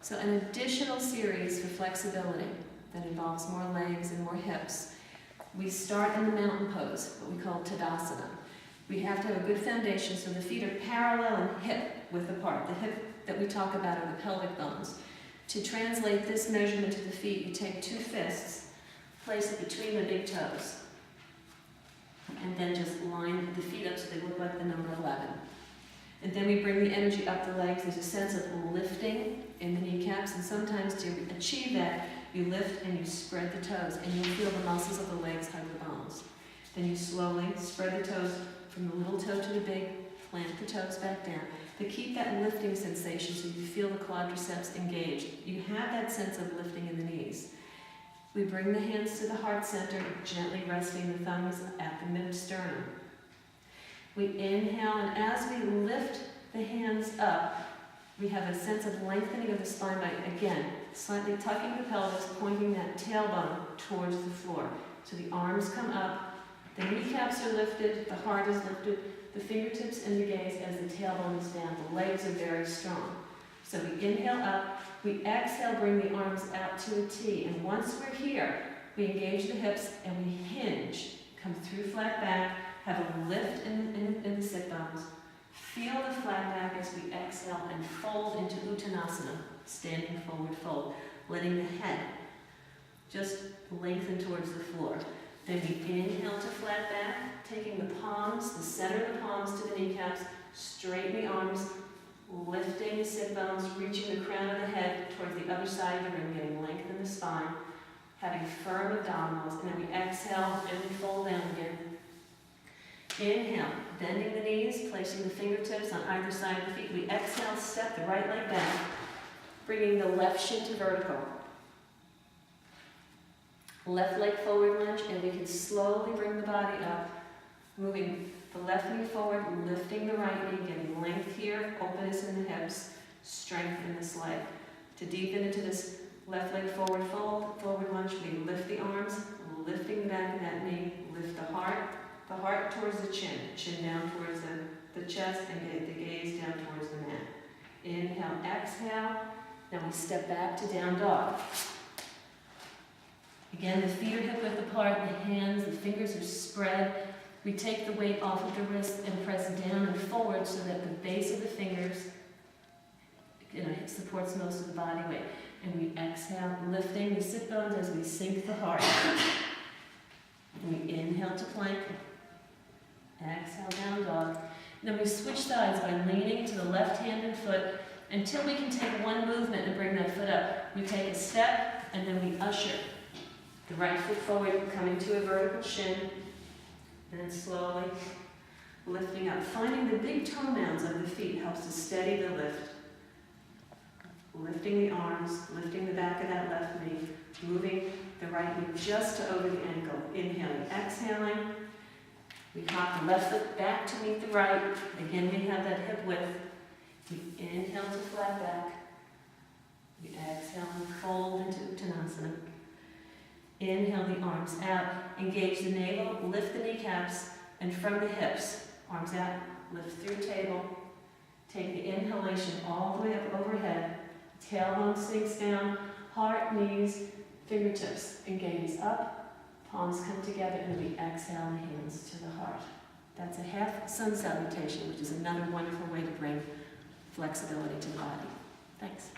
So an additional series for flexibility that involves more legs and more hips. We start in the mountain pose, what we call Tadasana. We have to have a good foundation so the feet are parallel and hip width apart. The hip that we talk about are the pelvic bones. To translate this measurement to the feet, you take 2 fists, place it between the big toes, and then just line the feet up so they look like the number 11. And then we bring the energy up the legs. There's a sense of lifting in the kneecaps, and sometimes to achieve that, you lift and you spread the toes, and you'll feel the muscles of the legs hug the bones. Then you slowly spread the toes from the little toe to the big, plant the toes back down. But keep that lifting sensation so you feel the quadriceps engaged. You have that sense of lifting in the knees. We bring the hands to the heart center, gently resting the thumbs at the mid-sternum. We inhale, and as we lift the hands up, we have a sense of lengthening of the spine by, again, slightly tucking the pelvis, pointing that tailbone towards the floor. So the arms come up, the kneecaps are lifted, the heart is lifted, the fingertips and the gaze as the tailbone is down. The legs are very strong. So we inhale up, we exhale, bring the arms out to a T, and once we're here, we engage the hips and we hinge, come through flat back, have a lift in the sit bones. Feel the flat back as we exhale and fold into Uttanasana, standing forward fold, letting the head just lengthen towards the floor. Then we inhale to flat back, taking the palms, the center of the palms to the kneecaps, straighten the arms, lifting the sit bones, reaching the crown of the head towards the other side of the room, getting length in the spine, having firm abdominals, and then we exhale and we fold down again. Inhale, bending the knees, placing the fingertips on either side of the feet. We exhale, step the right leg back, bringing the left shin to vertical. Left leg forward lunge, and we can slowly bring the body up, moving the left knee forward, lifting the right knee, getting length here, openness in the hips, strength in this leg. To deepen into this left leg forward fold, forward lunge, we lift the arms, lifting the back of that knee, lift the heart towards the chin down towards the chest, and the gaze down towards the mat. Inhale, exhale. Now we step back to down dog. Again, the feet are hip width apart, the hands, the fingers are spread. We take the weight off of the wrist and press down and forward so that the base of the fingers, it supports most of the body weight. And we exhale, lifting the sit bones as we sink the heart. And we inhale to plank. Exhale, down dog. Then we switch sides by leaning to the left hand and foot until we can take one movement and bring that foot up. We take a step and then we usher the right foot forward, coming to a vertical shin, and then slowly lifting up. Finding the big toe mounds of the feet helps to steady the lift. Lifting the arms, lifting the back of that left knee, moving the right knee just to over the ankle. Inhaling, exhaling. We hop the left foot back to meet the right. Again, we have that hip width. We inhale to flat back. We exhale and fold into Uttanasana. Inhale the arms out, engage the navel, lift the kneecaps, and from the hips, arms out, lift through table. Take the inhalation all the way up overhead. Tailbone sinks down, heart, knees, fingertips, and gaze up, palms come together, and we exhale the hands to the heart. That's a half sun salutation, which is another wonderful way to bring flexibility to the body. Thanks.